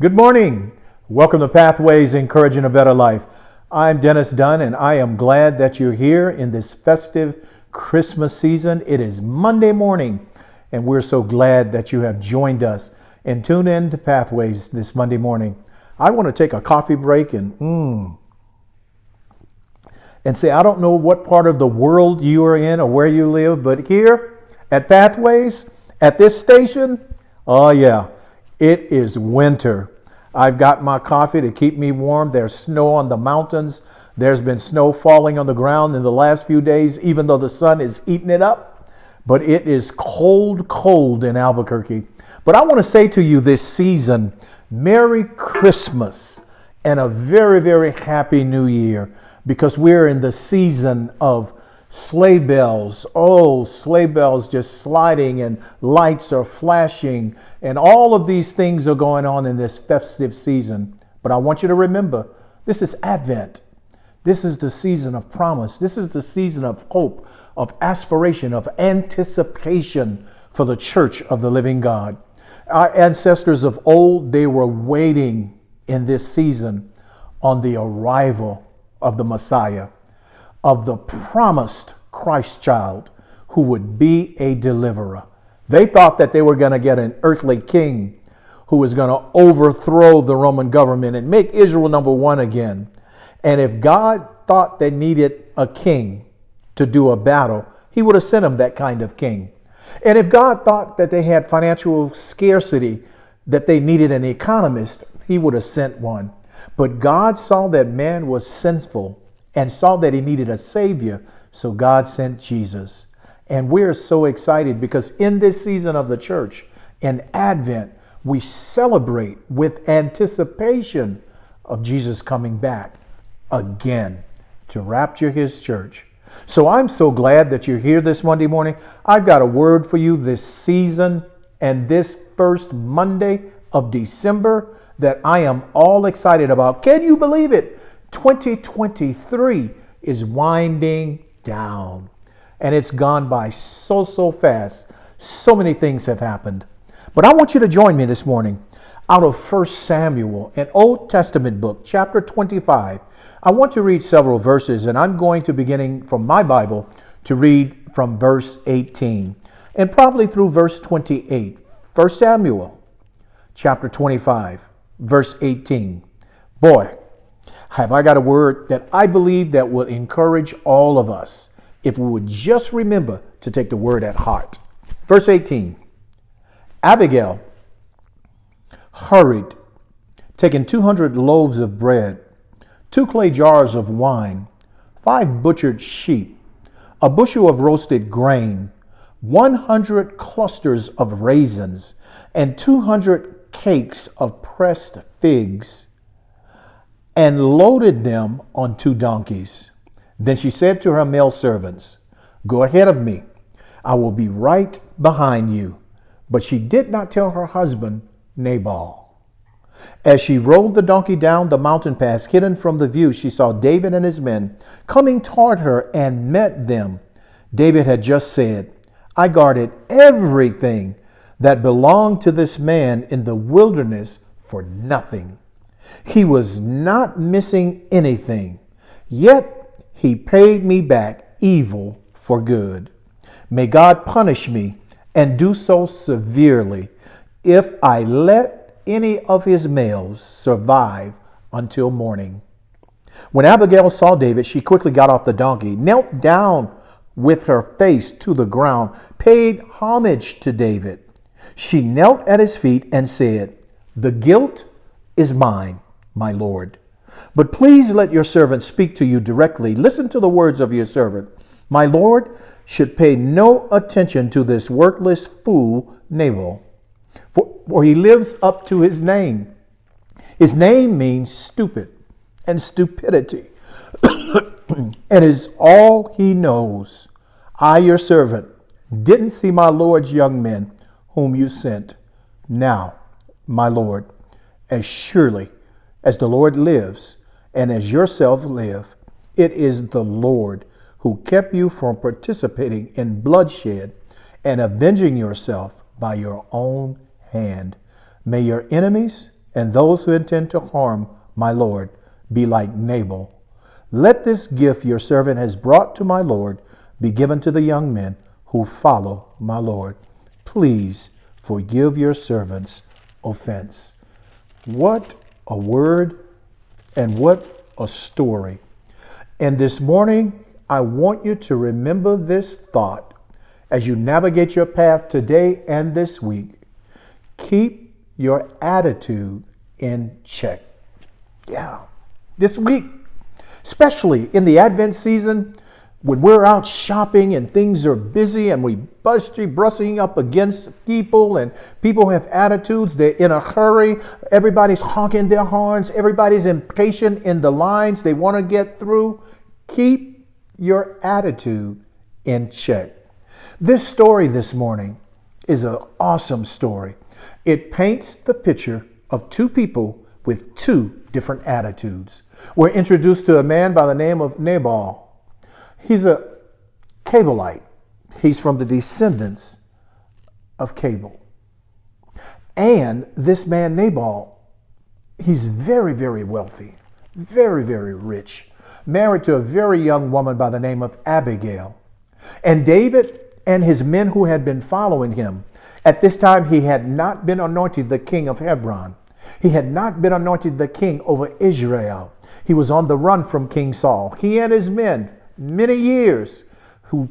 Good morning. Welcome to Pathways Encouraging a Better Life. I'm Dennis Dunn, and I am glad that you're here in this festive Christmas season. It is Monday morning, and we're so glad that you have joined us and tune in to Pathways this Monday morning. I want to take a coffee break and say, I don't know what part of the world you are in or where you live, but here at Pathways, at this station, oh yeah, it is winter. I've got my coffee to keep me warm. There's snow on the mountains. There's been snow falling on the ground in the last few days, even though the sun is eating it up. But it is cold in Albuquerque. But I want to say to you this season, Merry Christmas and a very, very happy New Year, because we're in the season of sleigh bells. Oh, sleigh bells just sliding and lights are flashing and all of these things are going on in this festive season. But I want you to remember, this is Advent. This is the season of promise. This is the season of hope, of aspiration, of anticipation for the church of the living God. Our ancestors of old, they were waiting in this season on the arrival of the Messiah, of the promised Christ child who would be a deliverer. They thought that they were going to get an earthly king who was going to overthrow the Roman government and make Israel number one again. And if God thought they needed a king to do a battle, he would have sent them that kind of king. And if God thought that they had financial scarcity, that they needed an economist, he would have sent one. But God saw that man was sinful and saw that he needed a savior, so God sent Jesus. And we're so excited because in this season of the church, in Advent, we celebrate with anticipation of Jesus coming back again to rapture his church. So I'm so glad that you're here this Monday morning. I've got a word for you this season and this first Monday of December that I am all excited about. Can you believe it? 2023 is winding down, and it's gone by so fast. So many things have happened. But I want you to join me this morning out of 1 Samuel, an Old Testament book, chapter 25. I want to read several verses, and I'm going to beginning from my Bible to read from verse 18 and probably through verse 28. 1 Samuel, chapter 25, verse 18. Boy, have I got a word that I believe that will encourage all of us if we would just remember to take the word at heart. Verse 18, Abigail hurried, taking 200 loaves of bread, 2 clay jars of wine, 5 butchered sheep, a bushel of roasted grain, 100 clusters of raisins, and 200 cakes of pressed figs, and loaded them on 2 donkeys. Then she said to her male servants, "Go ahead of me. I will be right behind you." But she did not tell her husband, Nabal. As she rode the donkey down the mountain pass, hidden from the view, she saw David and his men coming toward her and met them. David had just said, "I guarded everything that belonged to this man in the wilderness for nothing. He was not missing anything, yet he paid me back evil for good. May God punish me and do so severely if I let any of his males survive until morning." When Abigail saw David, she quickly got off the donkey, knelt down with her face to the ground, paid homage to David. She knelt at his feet and said, "The guilt is mine, my Lord. But please let your servant speak to you directly. Listen to the words of your servant. My Lord should pay no attention to this worthless fool Nabal, for he lives up to his name. His name means stupid and stupidity, and is all he knows. I, your servant, didn't see my Lord's young men whom you sent. Now, my Lord, as surely as the Lord lives and as yourself live, it is the Lord who kept you from participating in bloodshed and avenging yourself by your own hand. May your enemies and those who intend to harm my Lord be like Nabal. Let this gift your servant has brought to my Lord be given to the young men who follow my Lord. Please forgive your servant's offense." What a word and what a story. And this morning, I want you to remember this thought as you navigate your path today and this week. Keep your attitude in check. Yeah, this week, especially in the Advent season, when we're out shopping and things are busy and we brushing up against people and people have attitudes, they're in a hurry, everybody's honking their horns, everybody's impatient in the lines, they want to get through. Keep your attitude in check. This story this morning is an awesome story. It paints the picture of two people with two different attitudes. We're introduced to a man by the name of Nabal. He's a Cableite. He's from the descendants of Cable. And this man Nabal, he's very, very wealthy, very, very rich, married to a very young woman by the name of Abigail. And David and his men who had been following him, at this time he had not been anointed the king of Hebron. He had not been anointed the king over Israel. He was on the run from King Saul. He and his men, many years,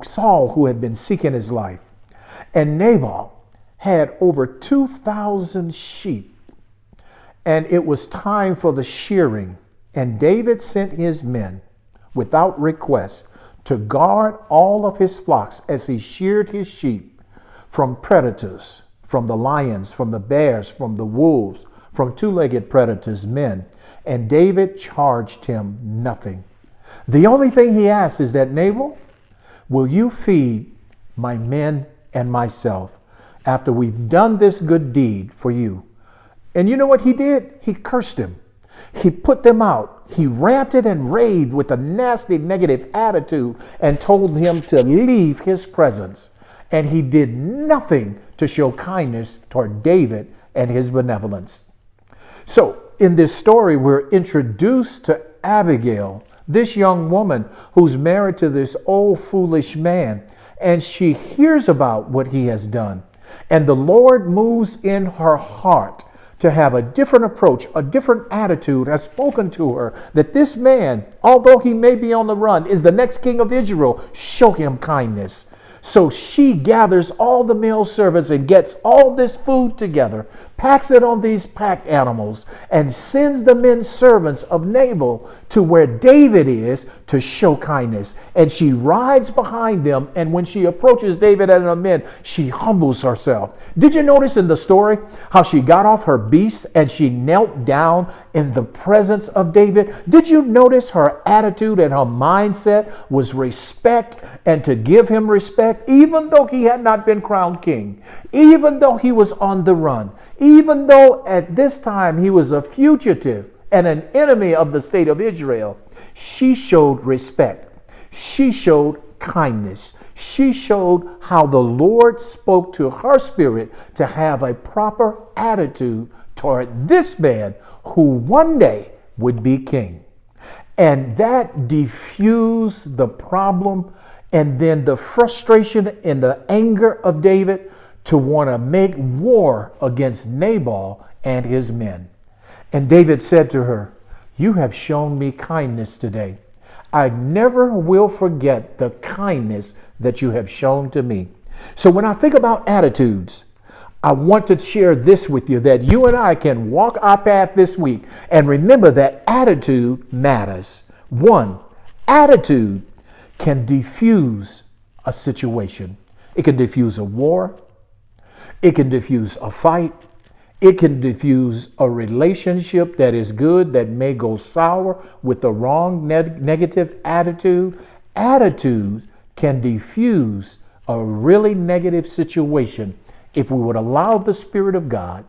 Saul who had been seeking his life. And Nabal had over 2,000 sheep. And it was time for the shearing. And David sent his men without request to guard all of his flocks as he sheared his sheep from predators, from the lions, from the bears, from the wolves, from two-legged predators, men. And David charged him nothing. The only thing he asked is that, Nabal, will you feed my men and myself after we've done this good deed for you? And you know what he did? He cursed him. He put them out. He ranted and raved with a nasty negative attitude and told him to leave his presence. And he did nothing to show kindness toward David and his benevolence. So in this story, we're introduced to Abigail, this young woman who's married to this old foolish man, and she hears about what he has done. And the Lord moves in her heart to have a different approach, a different attitude, has spoken to her that this man, although he may be on the run, is the next king of Israel. Show him kindness. So she gathers all the male servants and gets all this food together, packs it on these pack animals, and sends the men servants of Nabal to where David is to show kindness. And she rides behind them, and when she approaches David and the men, she humbles herself. Did you notice in the story how she got off her beast and she knelt down in the presence of David? Did you notice her attitude and her mindset was respect and to give him respect, even though he had not been crowned king, even though he was on the run, even though at this time he was a fugitive and an enemy of the state of Israel? She showed respect. She showed kindness. She showed how the Lord spoke to her spirit to have a proper attitude toward this man who one day would be king. And that diffused the problem and then the frustration and the anger of David to want to make war against Nabal and his men. And David said to her, "You have shown me kindness today. I never will forget the kindness that you have shown to me." So when I think about attitudes, I want to share this with you, that you and I can walk our path this week and remember that attitude matters. One, attitude can diffuse a situation. It can diffuse a war. It can diffuse a fight. It can diffuse a relationship that is good that may go sour with the wrong negative attitude. Attitude can diffuse a really negative situation if we would allow the Spirit of God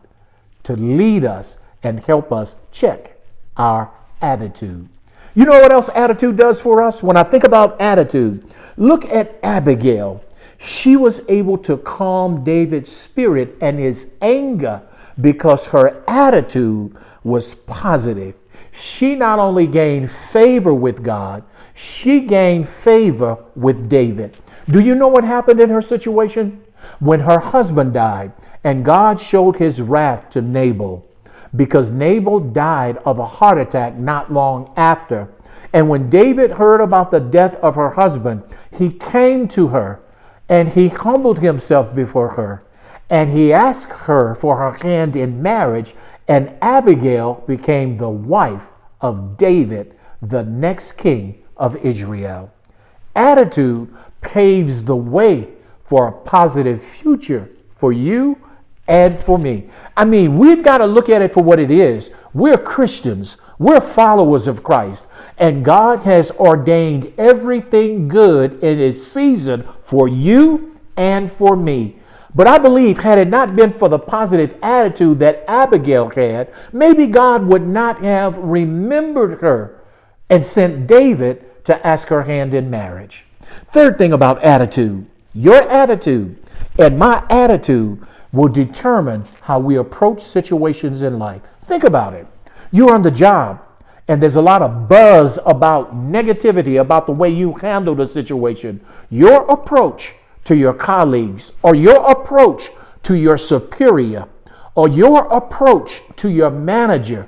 to lead us and help us check our attitude. You know what else attitude does for us? When I think about attitude, look at Abigail. She was able to calm David's spirit and his anger because her attitude was positive. She not only gained favor with God, she gained favor with David. Do you know what happened in her situation? When her husband died, and God showed his wrath to Nabal, because Nabal died of a heart attack not long after. And when David heard about the death of her husband, he came to her and he humbled himself before her. And he asked her for her hand in marriage, and Abigail became the wife of David, the next king of Israel. Attitude paves the way for a positive future for you and for me. I mean, we've got to look at it for what it is. We're Christians. We're followers of Christ. And God has ordained everything good in His season for you and for me. But I believe, had it not been for the positive attitude that Abigail had, maybe God would not have remembered her and sent David to ask her hand in marriage. Third thing about attitude, your attitude and my attitude will determine how we approach situations in life. Think about it. You're on the job, and there's a lot of buzz about negativity, about the way you handle the situation. Your approach to your colleagues, or your approach to your superior, or your approach to your manager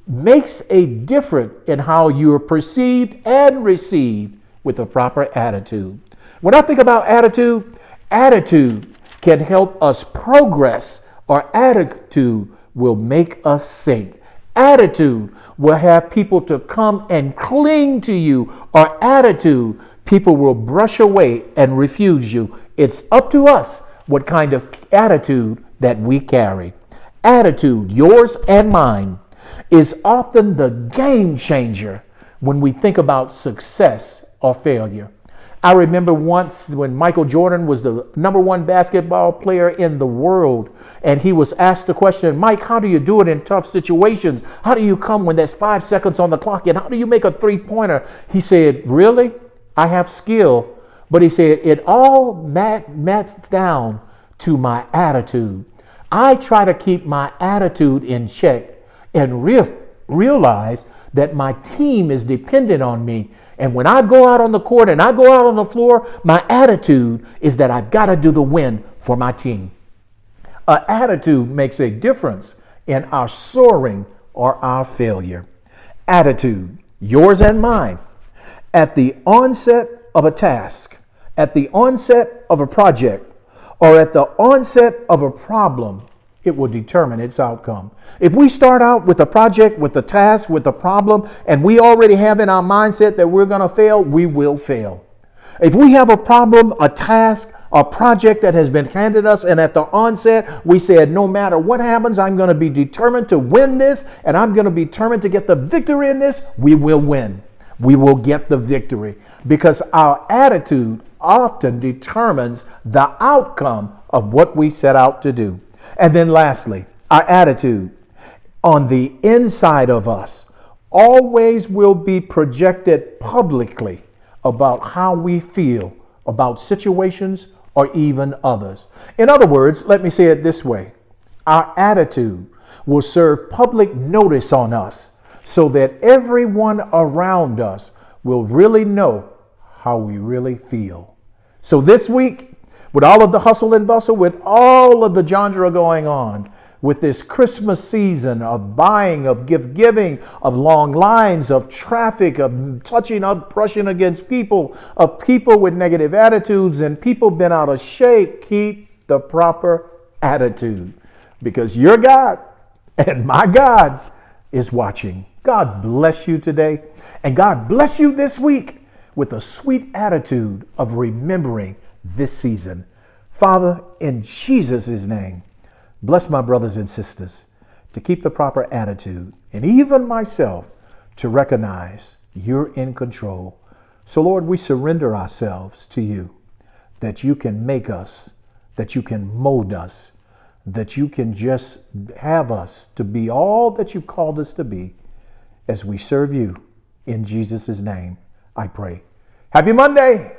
makes a difference in how you are perceived and received with a proper attitude. When I think about attitude, attitude can help us progress, or attitude will make us sink. Attitude will have people to come and cling to you, or attitude people will brush away and refuse you. It's up to us what kind of attitude that we carry. Attitude, yours and mine, is often the game changer when we think about success or failure. I remember once when Michael Jordan was the number one basketball player in the world, and he was asked the question, Mike, how do you do it in tough situations? How do you come when there's 5 seconds on the clock, and how do you make a three-pointer? He said, really? I have skill, but he said, it all matched down to my attitude. I try to keep my attitude in check and realize that my team is dependent on me. And when I go out on the court and I go out on the floor, my attitude is that I've got to do the win for my team. An attitude makes a difference in our soaring or our failure. Attitude, yours and mine. At the onset of a task, at the onset of a project, or at the onset of a problem, it will determine its outcome. If we start out with a project, with a task, with a problem, and we already have in our mindset that we're going to fail, we will fail. If we have a problem, a task, a project that has been handed us, and at the onset we said, no matter what happens, I'm going to be determined to win this, and I'm going to be determined to get the victory in this, we will win. We will get the victory, because our attitude often determines the outcome of what we set out to do. And then lastly, our attitude on the inside of us always will be projected publicly about how we feel about situations or even others. In other words, let me say it this way. Our attitude will serve public notice on us, so that everyone around us will really know how we really feel. So this week, with all of the hustle and bustle, with all of the genre going on, with this Christmas season of buying, of gift giving, of long lines, of traffic, of touching up, brushing against people, of people with negative attitudes and people bent out of shape, keep the proper attitude, because your God and my God is watching. God bless you today, and God bless you this week with a sweet attitude of remembering this season. Father, in Jesus' name, bless my brothers and sisters to keep the proper attitude, and even myself to recognize you're in control. So Lord, we surrender ourselves to you, that you can make us, that you can mold us, that you can just have us to be all that you've called us to be as we serve you. In Jesus' name, I pray. Happy Monday!